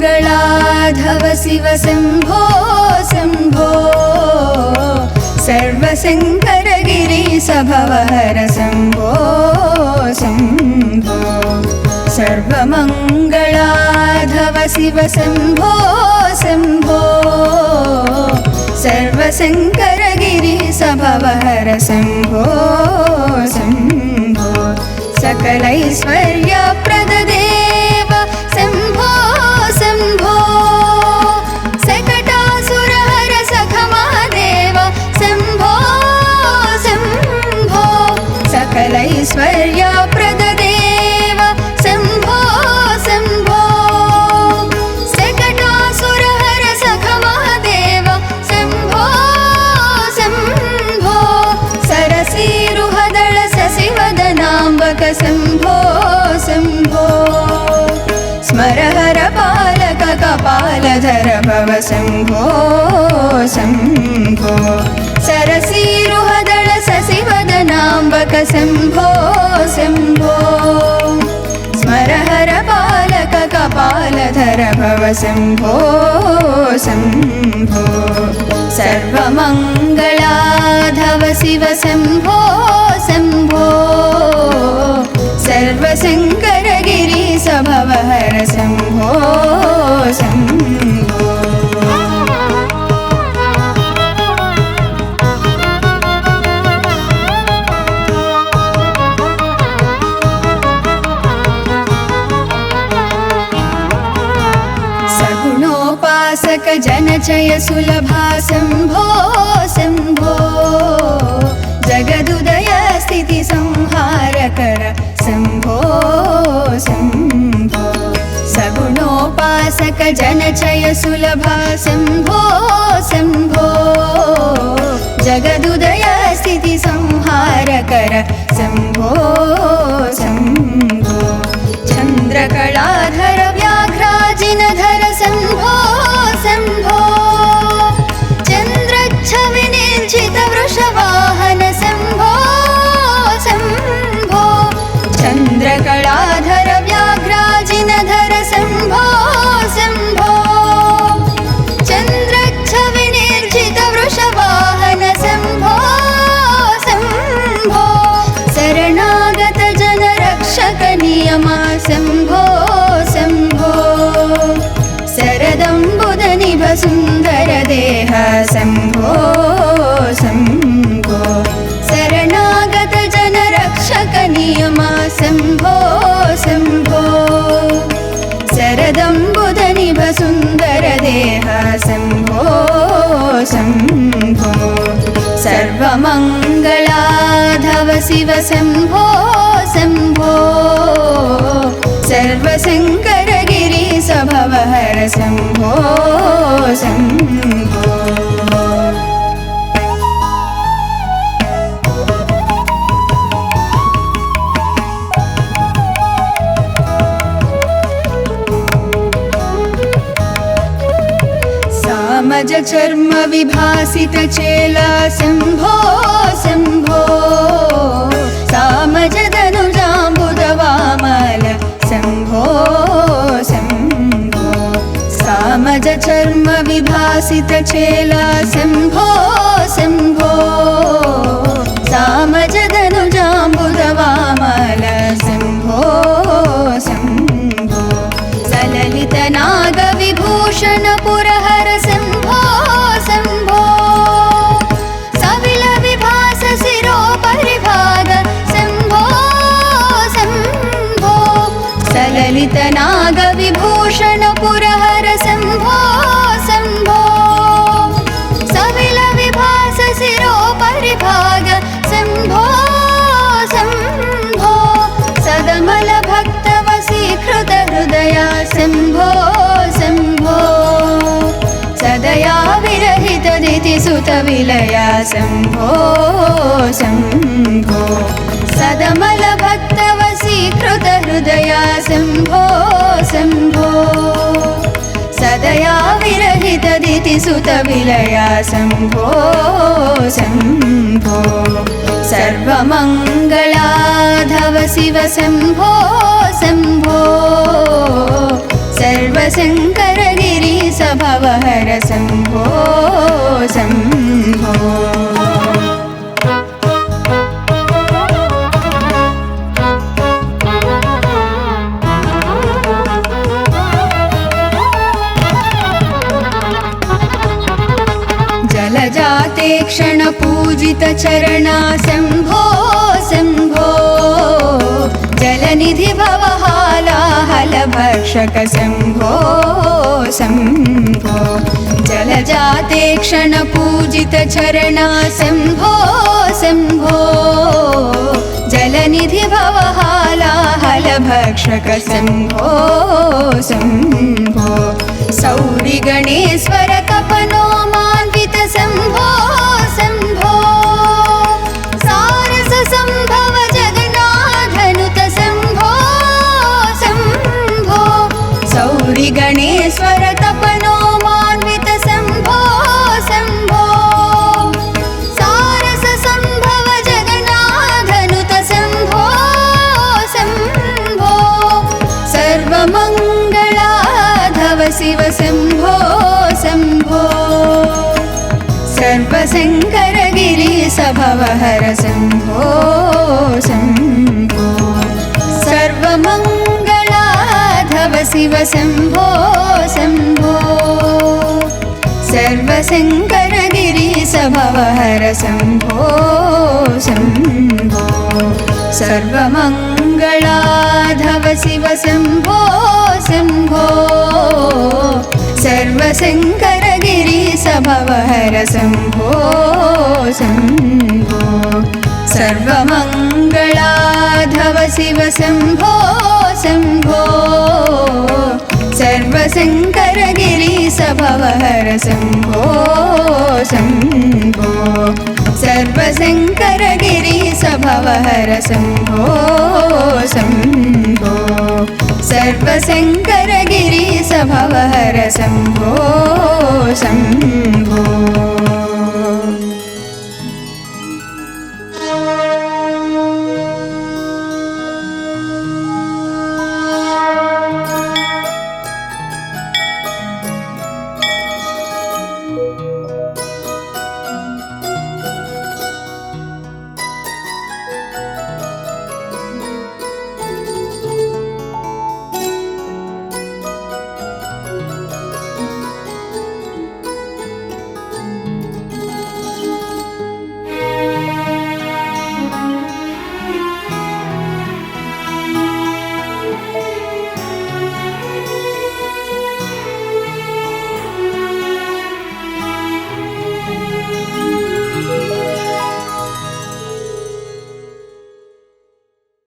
सर्वमङ्गलाधव शिव शम्भो शम्भो सर्वशङ्करगिरीश भवहर शम्भो शम्भो सर्वमङ्गलाधव शिव शम्भो शम्भो सर्वशङ्करगिरीश भवहर शम्भो शम्भो सकलैश्वर्यप्रददेव शम्भो शम्भो सकटासुरहर सखमादेव शम्भो शम्भो सकलैश्वर्यप्रददेव शम्भो शम्भो सकटासुरहर सखमादेव शम्भो शम्भो सरसीरुहदळ शशिवदनाम्बक शम्भो शम्भो स्मरहर पालक कपालधर भव शम्भो शम्भो सरसीरुहदळ शशिवदनाम्बक शम्भो शम्भो स्मरहर पालक कपालधर भव शम्भो शम्भो सर्वमङ्गलाधव शिव शम्भो शम्भो सर्वशङ्करगिरीश भवहर शम्भो शम्भो सगुणोपासक जनचय सुलभा शम्भो शम्भो जगदुदय स्थिति संहारकर शम्भो शम्भो सगुणोपासक जनचय सुलभा शम्भो शम्भो जगदुदय स्थिति संहारकर शम्भो शम्भो चन्द्रकलाधर व्याघ्राजिनधर शम्भो शम्भो चन्द्रच्छविनिर्जित वृषवाहन शम्भो शम्भो चन्द्रकलाधर व्याघ्राजिनधर शम्भो शम्भो चन्द्रच्छविनिर्जित वृषवाहन शम्भो शम्भो शरणागत जनरक्षक नियमा शम्भो शम्भो शरदम्बुदनिभ सुन्दर देह शम्भो शम्भो शरणागत जनरक्षक नियमा शम्भो शम्भो शरदम्बुदनिभ सुन्दर देह शम्भो शम्भो सर्वमङ्गलाधव शिव शम्भो शम्भो सर्वशङ्करगिरीश भवहर शम्भो शम्भो सामज चर्म विभासित चेला शम्भो शम्भो सामज धनुजाम्बुदवामल शम्भो शम्भो सामज चर्म विभासित चेला शम्भो शम्भो सामज धनुजाम्बुदवामल शम्भो शम्भो सललित नाग विभूषण पुरहर शम्भो शम्भो सविल विभास शिरो परिभाग शम्भो शम्भो सललित नाग विभूषण पुरहर शम्भो शम्भो सविल विभास शिरो परिभाग शम्भो शम्भो सदमल भक्त वशीकृत हृदय शम्भो शम्भो सदया विरहित दितिसुत विलय शम्भो शम्भो सदमल भक्त वशीकृत हृदय शम्भो शम्भो सदया विरहित दितिसुत विलय शम्भो शम्भो सर्वमङ्गलाधव शिव शम्भो शम्भो सर्वशङ्कर भवहर शम्भो शम्भो। जलजाते क्षणपूजितचरणा शम्भो शम्भो। जलनिधि भवहालाहलभक्षक शम्भो शम्भो। जलजाते क्षणपूजितचरणा शम्भो शम्भो। जलनिधि भवहालाहलभक्षक शम्भो शम्भो। सौरिगणेश्वर तपनो शम्भो शम्भो। सारस सम्भव जगन्नाथनुत शम्भो शम्भो। सौरि गणेश्वर तपनो मान्वित शम्भो शम्भो। सारस सम्भव जगन्नाथनुत शम्भो शम्भो। सर्वमङ्गलाधव शिव शम्भो शम्भो। सर्वशङ्करगिरीश भवहर शम्भो शम्भो। सर्वमङ्गलाधव शिव शम्भो शम्भो। सर्वशङ्करगिरीश भवहर शम्भो शम्भो। सर्वमङ्गलाधव शिव शम्भो शम्भो। सर्वशङ्करगिरीश भवहर शम्भो शम्भो। सर्वमङ्गलाधव शिव शम्भो शम्भो। सर्वशङ्करगिरीश भवहर शम्भो शम्भो। सर्वशङ्करगिरीश भवहर शम्भो शम्भो। सर्वशङ्करगिरीश भवहर शम्भो शम्भो।